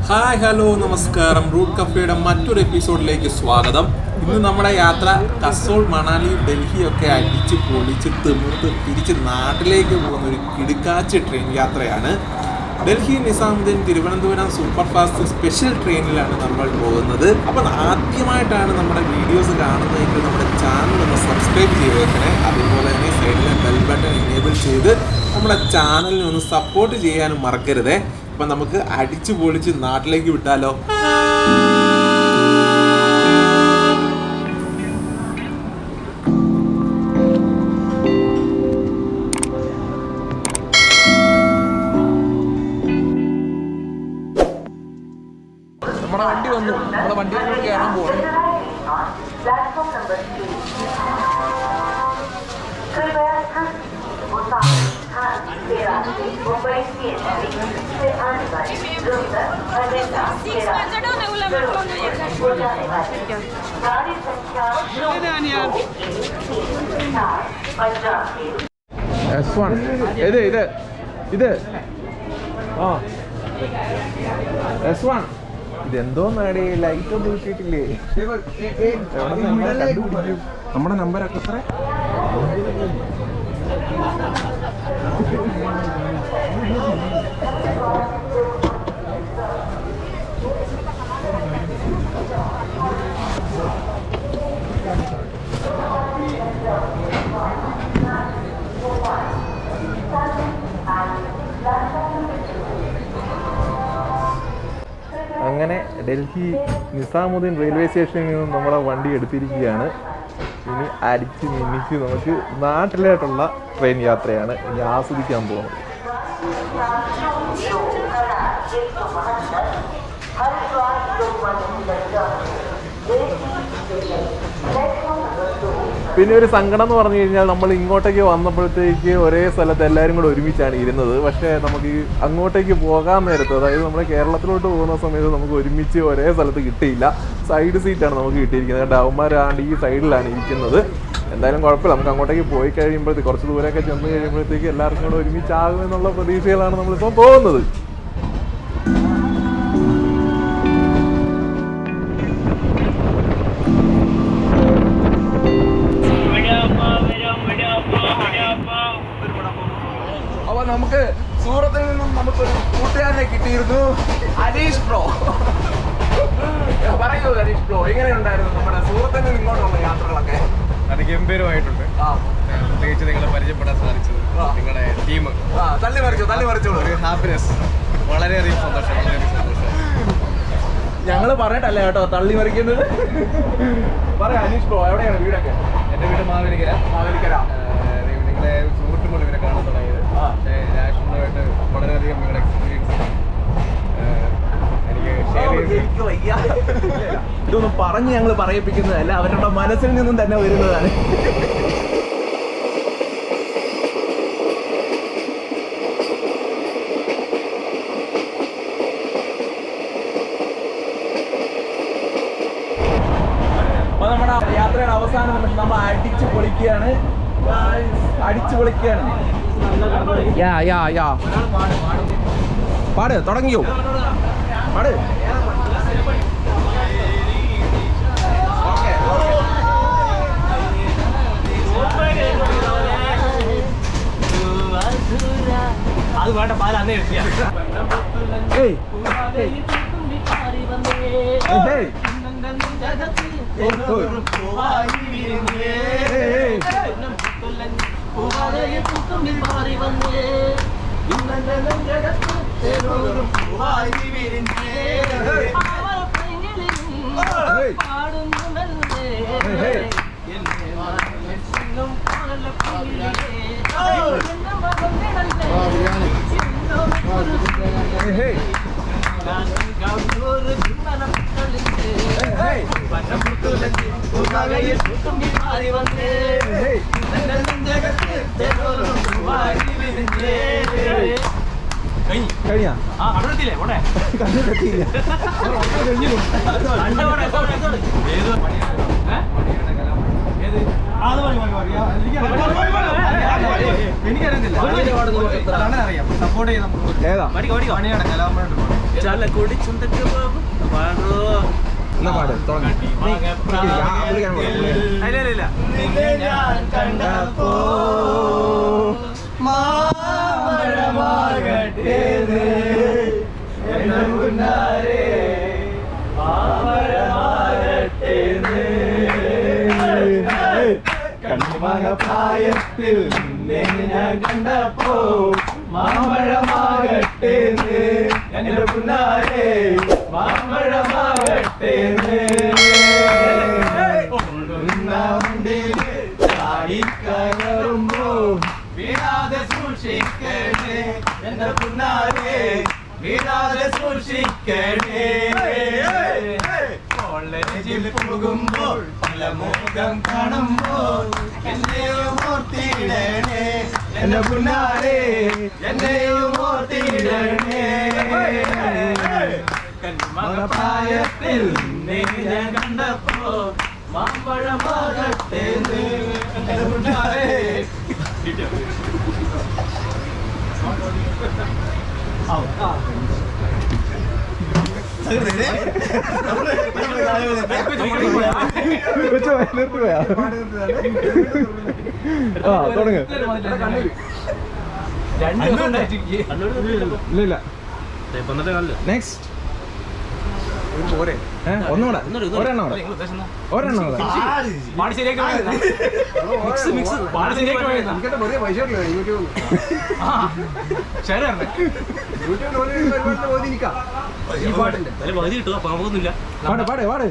Hi hello നമസ്കാരം. Root കഫേയുടെ മറ്റൊരു എപ്പിസോഡിലേക്ക് സ്വാഗതം. ഇന്ന് നമ്മുടെ യാത്ര കസോൾ, മണാലി, ഡൽഹി ഒക്കെ അടിച്ച് പൊളിച്ച് തിമിർത്ത് തിരിച്ച് നാട്ടിലേക്ക് പോകുന്ന ഒരു കിടുക്കാച്ചി ട്രെയിൻ യാത്രയാണ്. Delhi Nizamuddin Thiruvananthapuram super fast special ട്രെയിനിലാണ് നമ്മൾ പോകുന്നത്. അപ്പം ആദ്യമായിട്ടാണ് നമ്മുടെ വീഡിയോസ് കാണുന്നതെങ്കിൽ നമ്മുടെ ചാനൽ ഒന്ന് സബ്സ്ക്രൈബ് ചെയ്ത് വെക്കണേ. അതുപോലെ തന്നെ സൈഡിലെ ബെൽ ബട്ടൺ എനേബിൾ ചെയ്ത് നമ്മുടെ ചാനലിനെ ഒന്ന് സപ്പോർട്ട് ചെയ്യാനും മറക്കരുതേ. അപ്പം നമുക്ക് അടിച്ചു പൊളിച്ച് നാട്ടിലേക്ക് വിട്ടാലോ. നമ്മുടെ വണ്ടി വന്നു. നമ്മുടെ വണ്ടിയിലേക്ക് കയറാൻ പോകുന്നു. ഇതെന്തോന്നാടി ലൈറ്റ് ഒന്നും കിട്ടിയിട്ടില്ലേ? നമ്മുടെ നമ്പരൊക്കെ എത്ര? അങ്ങനെ ഡൽഹി നിസാമുദ്ദീൻ റെയിൽവേ സ്റ്റേഷനിൽ നിന്നും നമ്മുടെ വണ്ടി എടുത്തിരിക്കുകയാണ്. ഇനി അടിച്ച് മിന്നിച്ച് നമുക്ക് നാട്ടിലായിട്ടുള്ള ട്രെയിൻ യാത്രയാണ് ഇനി ആസ്വദിക്കാൻ പോകുന്നത്. പിന്നെ ഒരു സങ്കടം എന്ന് പറഞ്ഞു കഴിഞ്ഞാൽ നമ്മൾ ഇങ്ങോട്ടേക്ക് വന്നപ്പോഴത്തേക്ക് ഒരേ സ്ഥലത്ത് എല്ലാവരും കൂടെ ഒരുമിച്ചാണ് ഇരുന്നത്. പക്ഷേ നമുക്ക് അങ്ങോട്ടേക്ക് പോകാൻ നേരത്ത്, അതായത് നമ്മുടെ കേരളത്തിലോട്ട് പോകുന്ന സമയത്ത് നമുക്ക് ഒരുമിച്ച് ഒരേ സ്ഥലത്ത് കിട്ടിയില്ല. സൈഡ് സീറ്റാണ് നമുക്ക് കിട്ടിയിരിക്കുന്നത്. കാരണം അവന്മാരാണ്ട് ഈ സൈഡിലാണ് ഇരിക്കുന്നത്. എന്തായാലും കുഴപ്പമില്ല, നമുക്ക് അങ്ങോട്ടേക്ക് പോയി കഴിയുമ്പോഴത്തേക്ക് കുറച്ച് ദൂരമൊക്കെ ചെന്ന് കഴിയുമ്പോഴത്തേക്ക് എല്ലാവർക്കും കൂടെ ഒരുമിച്ചാകുമെന്നുള്ള പ്രതീക്ഷയിലാണ് നമ്മളിപ്പോൾ പോകുന്നത്. അപ്പൊ നമുക്ക് സൂറത്തിൽ നിന്നും നമുക്കൊരു കൂട്ടുകാരനെ കിട്ടിയിരുന്നു, അനീഷ് ബ്രോ. പറയൂ അനീഷ് ബ്രോ, എങ്ങനെയുണ്ടായിരുന്നു നമ്മുടെ സൂറത്തിൽ നിന്ന് ഇങ്ങോട്ടുള്ള യാത്രകളൊക്കെ? അത് ഗംഭീരമായിട്ടുണ്ട്. പ്രത്യേകിച്ച് നിങ്ങളെ പരിചയപ്പെടാൻ സാധിച്ചത്, നിങ്ങളുടെ ടീം തള്ളി മറിച്ചോളൂ. ഒരു ഹാപ്പിനെസ്, വളരെയധികം സന്തോഷം. ഞങ്ങള് പറഞ്ഞിട്ടല്ല കേട്ടോ തള്ളി മറിക്കുന്നത്. പറയാം അനീഷ് ബ്രോ, എവിടെയാണ് വീടൊക്കെ? എൻ്റെ വീട് മാവേലിക്കര. നിങ്ങളെ സുഹൃത്തുക്കൾ ഇവരെ കാണാൻ തുടങ്ങിയത്. പക്ഷേ രാഷ്ട്രീയമായിട്ട് വളരെയധികം നിങ്ങളുടെ എക്സ്പീരിയൻസ് എനിക്ക് ഷെയർ ചെയ്ത് ഇതൊന്നും പറഞ്ഞ് ഞങ്ങൾ പറയിപ്പിക്കുന്നതല്ല, അവരുടെ മനസ്സിൽ നിന്നും തന്നെ വരുന്നതാണ്. അപ്പൊ നമ്മുടെ യാത്രയുടെ അവസാന നിമിഷം നമ്മൾ അടിച്ചു പൊളിക്കുകയാണ്. പാട് തുടങ്ങിയോ? പാട്. അത് വേണ്ട, പാല അന്നേ എത്തിയ കഴിഞ്ഞ കണ്ടിട്ടെത്തിയില്ല. എനിക്കറിയത്തില്ല. അങ്ങനെ അറിയാം. സപ്പോർട്ട് ചെയ്യാം. ഏതാ പണിയാണ് കലാമണി. എന്നാ പാട് തുടങ്ങി കണ്ണിമാങ്ങായത്തിൽ ഞാൻ കണ്ടപ്പോ മാമ്പഴമാകട്ടെ എന്റെ പുന്നാരെ മാമ്പഴമാകട്ടെ ചാടിക്കയറുമ്പോ വീഴാതെ സൂക്ഷിക്കണേ എന്റെ പുന്നാരെ വീഴാതെ സൂക്ഷിക്കണേ കോളേജിൽ പോകുമ്പോൾ പല മുഖം കാണുമ്പോൾ എന്നെയും ഓർത്തിടണേ എന്റെ പുന്നാരെ എന്നെയും ഓർത്തിടണേ കന്മാങ്ങായത്തിൽ ഞാൻ കണ്ടപ്പോ മാമ്പഴമാകട്ടെ എന്റെ പുന്നാരെ തുടങ്ങ് ഇല്ല നെക്സ്റ്റ് ഒന്നുകൂടെ ഒരെണ്ണം പാട് പാട്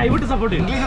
കൈവിട്ട് സപ്പോർട്ട് ഇംഗ്ലീഷ്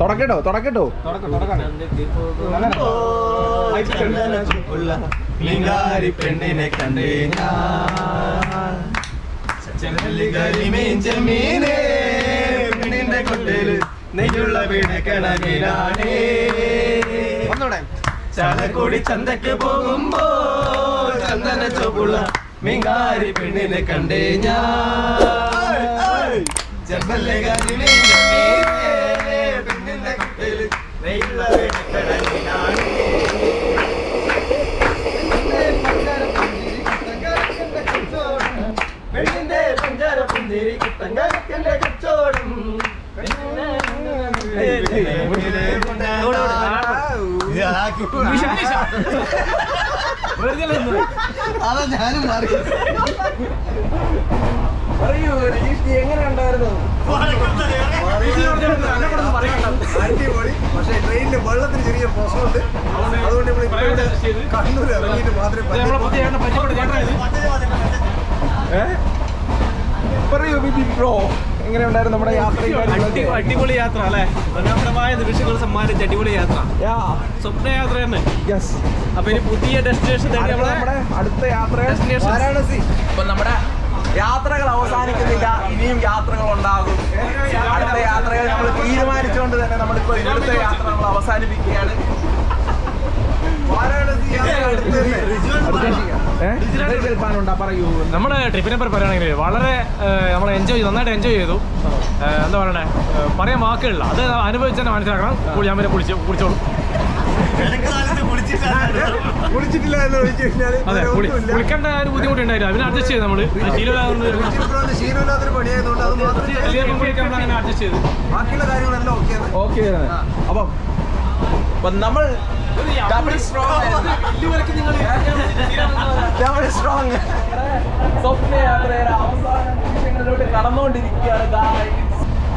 തുടങ്ങിയ തുടക്കട്ടോ പെണ്ണിനെ കണ്ടേ പെണ്ണിന്റെ കൊട്ടേല് നെയ്യുള്ള വീണക്കണമീനാണേ ചാലക്കുടി ചന്തക്ക് പോകുമ്പോ ചന്ദന ചോപ്പുള്ള മീങ്കാരി പെണ്ണിനെ കണ്ടേ ഞാൻ പെണ്ണിന്റെ കൊട്ടേല് നെയ്യുള്ള വീണക്കണമീനാണേ പെണ്ണിന്റെ പഞ്ചാര പുഞ്ചിരി കുട്ടങ്കരക്കന്റെ കച്ചോടം അതാ ഞാനും മാറി പറയൂ എങ്ങനെ ഉണ്ടായിരുന്നു അടിപൊളി പക്ഷേ ട്രെയിനിന്റെ വെള്ളത്തിന് ചെറിയ പ്രശ്നമുണ്ട് അതുകൊണ്ട് കണ്ണൂർ ഇറങ്ങിയിട്ട് മാത്രമേ പറയൂ ബ്രോ എങ്ങനെ ഉണ്ടായിരുന്നു നമ്മുടെ യാത്ര അടിപൊളി യാത്ര അല്ലെ മനോഹരമായ നിമിഷങ്ങൾ സമ്മാനിച്ച അടിപൊളി യാത്ര സ്വപ്നയാത്ര തന്നെ അപ്പൊ ഇനി പുതിയ ഡെസ്റ്റിനേഷൻ നമ്മുടെ അടുത്ത യാത്ര വാരാണസി. അപ്പൊ നമ്മുടെ യാത്രകൾ അവസാനിക്കുന്നില്ല, ഇനിയും യാത്രകൾ ഉണ്ടാകും. അടുത്ത യാത്രകൾ നമ്മൾ തീരുമാനിച്ചുകൊണ്ട് തന്നെ നമ്മളിപ്പോ ഇവിടുത്തെ യാത്രകൾ അവസാനിപ്പിക്കുകയാണ്. പറയൂ നമ്മുടെ ട്രിപ്പിനെ പറ്റി പറയുകയാണെങ്കിൽ വളരെ നമ്മൾ നന്നായിട്ട് എൻജോയ് ചെയ്തു. എന്താ പറയണേ, പറയാൻ വാക്കുകളില്ല, അത് അനുഭവിച്ച് തന്നെ മനസ്സിലാക്കണം. ഞാൻ പിന്നെ കുളിച്ചോളൂ. അതെ, കുളിക്കേണ്ട ഒരു ബുദ്ധിമുട്ടുണ്ടായിരുന്നു, അതിനെ അഡ്ജസ്റ്റ് ചെയ്ത് നമ്മള് അങ്ങനെ അഡ്ജസ്റ്റ് ചെയ്ത് ഓക്കെ. അപ്പം നമ്മൾ സ്വപ്നയാത്രയുടെ അവസാന നിമിഷങ്ങളിലോട്ട് കടന്നുകൊണ്ടിരിക്കുകയാണ്.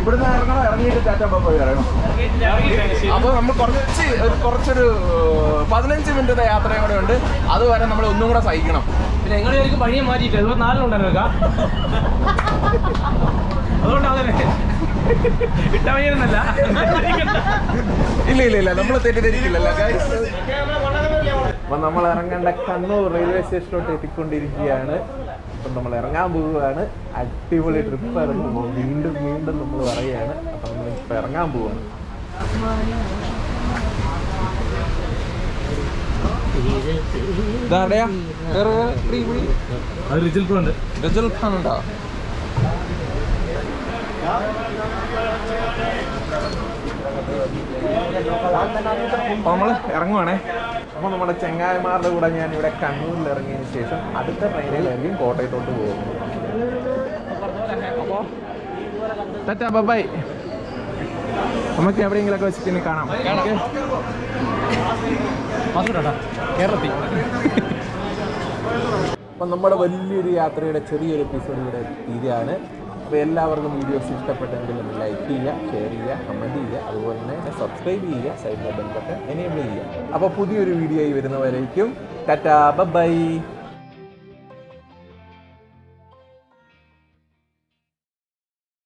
ഇവിടുന്ന് ഇറങ്ങണം, ഇറങ്ങിയിട്ട് ടാറ്റ ബൈ ഇറങ്ങണം. അപ്പോൾ നമ്മൾ കുറച്ചൊരു 15 മിനിറ്റത്തെ യാത്രയും കൂടെ ഉണ്ട്. അതുവരെ നമ്മൾ ഒന്നും കൂടെ സഹിക്കണം. പിന്നെ എങ്ങനെയായിരിക്കും പണിയെ മാറ്റിയിട്ട് 24 അതുകൊണ്ടാണ് ഇട്ട വഴിയൊന്നല്ല. ഇല്ല നമ്മൾ തെറ്റിദ്ധരിക്കില്ലല്ലോ. അപ്പം നമ്മൾ ഇറങ്ങേണ്ട കണ്ണൂർ റെയിൽവേ സ്റ്റേഷനിലോട്ട് എത്തിക്കൊണ്ടിരിക്കുകയാണ്. അപ്പം നമ്മൾ ഇറങ്ങാൻ പോവുകയാണ്. അടിപൊളി ട്രിപ്പ് ഇറങ്ങുമ്പോൾ വീണ്ടും നമ്മൾ പറയുകയാണ്. അപ്പം നമ്മൾ ഇപ്പം ഇറങ്ങാൻ പോവുകയാണ്. ഇതാടെയാ റിജൽ ഖാൻ ഉണ്ടോ? നമ്മൾ ഇറങ്ങുവാണേ. അപ്പോൾ നമ്മുടെ ചെങ്ങായിമാരുടെ കൂടെ ഞാൻ ഇവിടെ കണ്ണൂരിൽ ഇറങ്ങിയതിന് ശേഷം അടുത്ത ട്രെയിനിലായിരിക്കും കോട്ടയത്തോട്ട് പോകുന്നത്. അപ്പോൾ ടാറ്റാ ബൈ. നമുക്ക് എവിടെയെങ്കിലൊക്കെ വെച്ചിട്ട് ഇനി കാണാം. കേരളത്തിൽ അപ്പം നമ്മുടെ വലിയൊരു യാത്രയുടെ ചെറിയൊരു എപ്പിസോഡ് ഇവിടെ തീരുകയാണ്. അപ്പോൾ എല്ലാവർക്കും വീഡിയോസ് ഇഷ്ടപ്പെട്ടെങ്കിൽ ലൈക്ക് ചെയ്യുക, ഷെയർ ചെയ്യുക, കമൻറ്റ് ചെയ്യുക, അതുപോലെ തന്നെ സബ്സ്ക്രൈബ് ചെയ്യുക, സൈഡിലെ ബെൽ ബട്ടൺ എനേബിൾ ചെയ്യുക. അപ്പോൾ പുതിയൊരു വീഡിയോ ആയി വരുന്നവരേക്കും ടാറ്റാ ബൈ.